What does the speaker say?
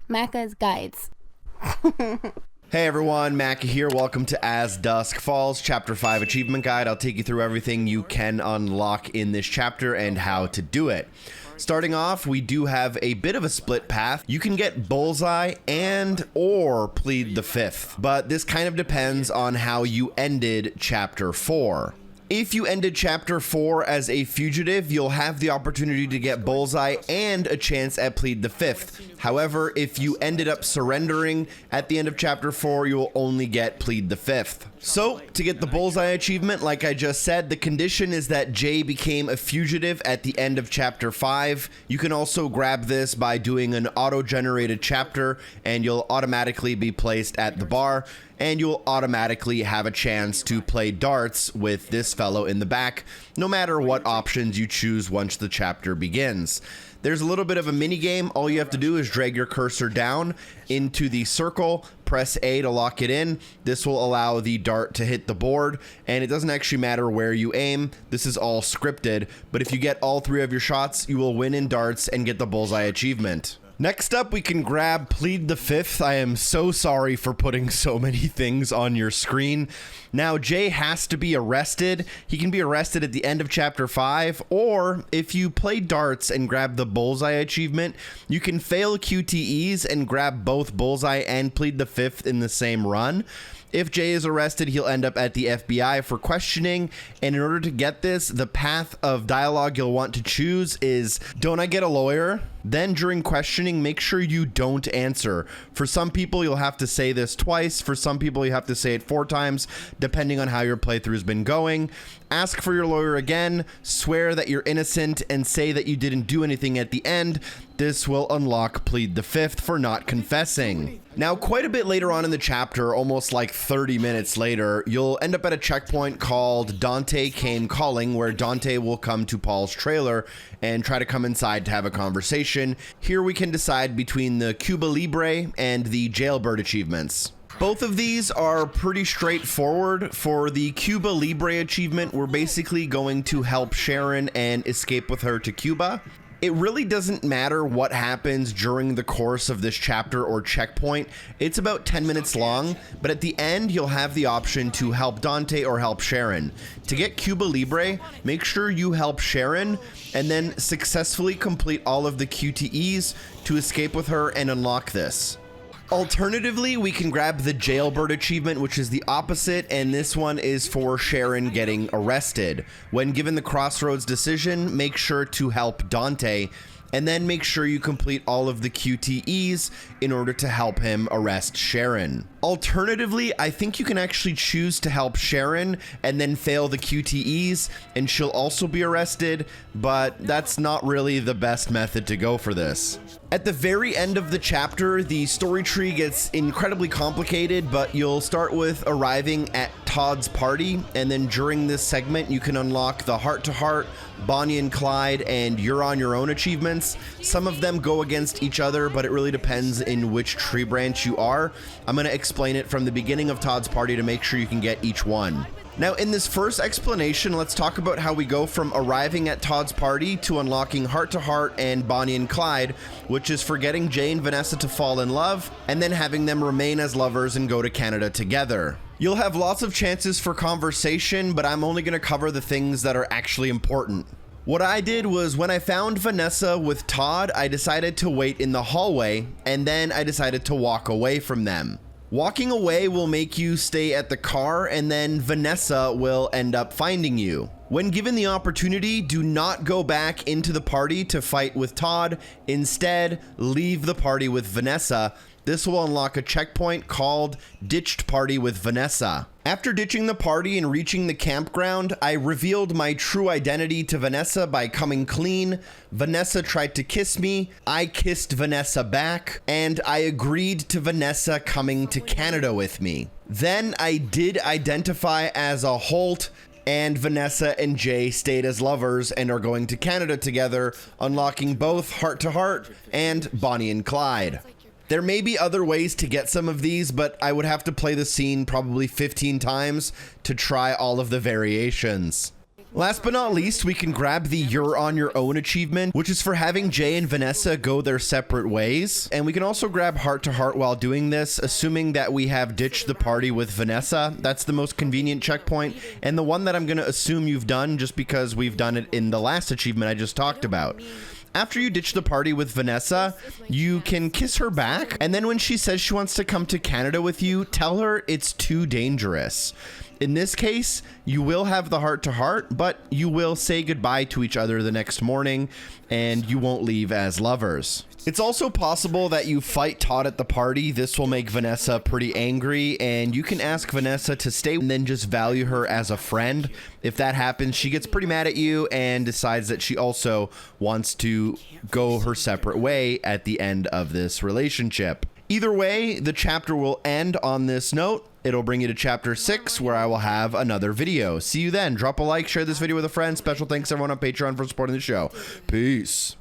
Macca's Guides. Hey everyone, Macca here. Welcome to As Dusk Falls, Chapter 5 Achievement Guide. I'll take you through everything you can unlock in this chapter and how to do it. Starting off, we do have a bit of a split path. You can get Bullseye and or Plead the 5th, but this kind of depends on how you ended Chapter 4. If you ended Chapter 4 as a fugitive, you'll have the opportunity to get Bullseye and a chance at Plead the 5th. However, if you ended up surrendering at the end of Chapter 4, you'll only get Plead the 5th. So, to get the Bullseye achievement, like I just said, the condition is that Jay became a fugitive at the end of Chapter 5. You can also grab this by doing an auto-generated chapter, and you'll automatically be placed at the bar, and you'll automatically have a chance to play darts with this fellow in the back, no matter what options you choose once the chapter begins. There's a little bit of a mini game. All you have to do is drag your cursor down into the circle, press A to lock it in. This will allow the dart to hit the board, and it doesn't actually matter where you aim. This is all scripted, but if you get all 3 of your shots, you will win in darts and get the Bullseye achievement. Next up, we can grab Plead the 5th. I am so sorry for putting so many things on your screen. Now, Jay has to be arrested. He can be arrested at the end of Chapter 5, or if you play darts and grab the Bullseye achievement, you can fail QTEs and grab both Bullseye and Plead the 5th in the same run. If Jay is arrested, he'll end up at the FBI for questioning, and in order to get this, the path of dialogue you'll want to choose is, don't I get a lawyer? Then during questioning, make sure you don't answer. For some people, you'll have to say this twice. For some people, you have to say it 4 times, depending on how your playthrough's been going. Ask for your lawyer again, swear that you're innocent, and say that you didn't do anything at the end. This will unlock Plead the 5th for not confessing. Now, quite a bit later on in the chapter, almost like 30 minutes later, you'll end up at a checkpoint called Dante Came Calling, where Dante will come to Paul's trailer and try to come inside to have a conversation. Here we can decide between the Cuba Libre and the Jailbird achievements. Both of these are pretty straightforward. For the Cuba Libre achievement, we're basically going to help Sharon and escape with her to Cuba. It really doesn't matter what happens during the course of this chapter or checkpoint. It's about 10 minutes long, but at the end, you'll have the option to help Dante or help Sharon. To get Cuba Libre, make sure you help Sharon and then successfully complete all of the QTEs to escape with her and unlock this. Alternatively, we can grab the Jailbird achievement, which is the opposite, and this one is for Sharon getting arrested. When given the crossroads decision, make sure to help Dante, and then make sure you complete all of the QTEs in order to help him arrest Sharon. Alternatively, I think you can actually choose to help Sharon and then fail the QTEs, and she'll also be arrested, but that's not really the best method to go for this. At the very end of the chapter, the story tree gets incredibly complicated, but you'll start with arriving at Todd's party, and then during this segment, you can unlock the Heart-to-Heart, Bonnie and Clyde, and You're on Your Own achievements. Some of them go against each other, but it really depends in which tree branch you are. I'm going to explain it from the beginning of Todd's party to make sure you can get each one. Now, in this first explanation, let's talk about how we go from arriving at Todd's party to unlocking Heart-to-Heart and Bonnie and Clyde, which is for getting Jay and Vanessa to fall in love, and then having them remain as lovers and go to Canada together. You'll have lots of chances for conversation, but I'm only going to cover the things that are actually important. What I did was when I found Vanessa with Todd, I decided to wait in the hallway, and then I decided to walk away from them. Walking away will make you stay at the car, and then Vanessa will end up finding you. When given the opportunity, do not go back into the party to fight with Todd. Instead, leave the party with Vanessa. This will unlock a checkpoint called Ditched Party with Vanessa. After ditching the party and reaching the campground, I revealed my true identity to Vanessa by coming clean. Vanessa tried to kiss me, I kissed Vanessa back, and I agreed to Vanessa coming to Canada with me. Then I did identify as a Holt, and Vanessa and Jay stayed as lovers and are going to Canada together, unlocking both Heart-to-Heart and Bonnie and Clyde. There may be other ways to get some of these, but I would have to play the scene probably 15 times to try all of the variations. Last but not least, we can grab the You're on Your Own achievement, which is for having Jay and Vanessa go their separate ways. And we can also grab Heart to Heart while doing this, assuming that we have ditched the party with Vanessa. That's the most convenient checkpoint, and the one that I'm going to assume you've done just because we've done it in the last achievement I just talked about. After you ditch the party with Vanessa, you can kiss her back, and then when she says she wants to come to Canada with you, tell her it's too dangerous. In this case, you will have the heart to heart, but you will say goodbye to each other the next morning, and you won't leave as lovers. It's also possible that you fight Todd at the party. This will make Vanessa pretty angry, and you can ask Vanessa to stay and then just value her as a friend. If that happens, she gets pretty mad at you and decides that she also wants to go her separate way at the end of this relationship. Either way, the chapter will end on this note. It'll bring you to chapter 6, where I will have another video. See you then. Drop a like, share this video with a friend. Special thanks to everyone on Patreon for supporting the show. Peace.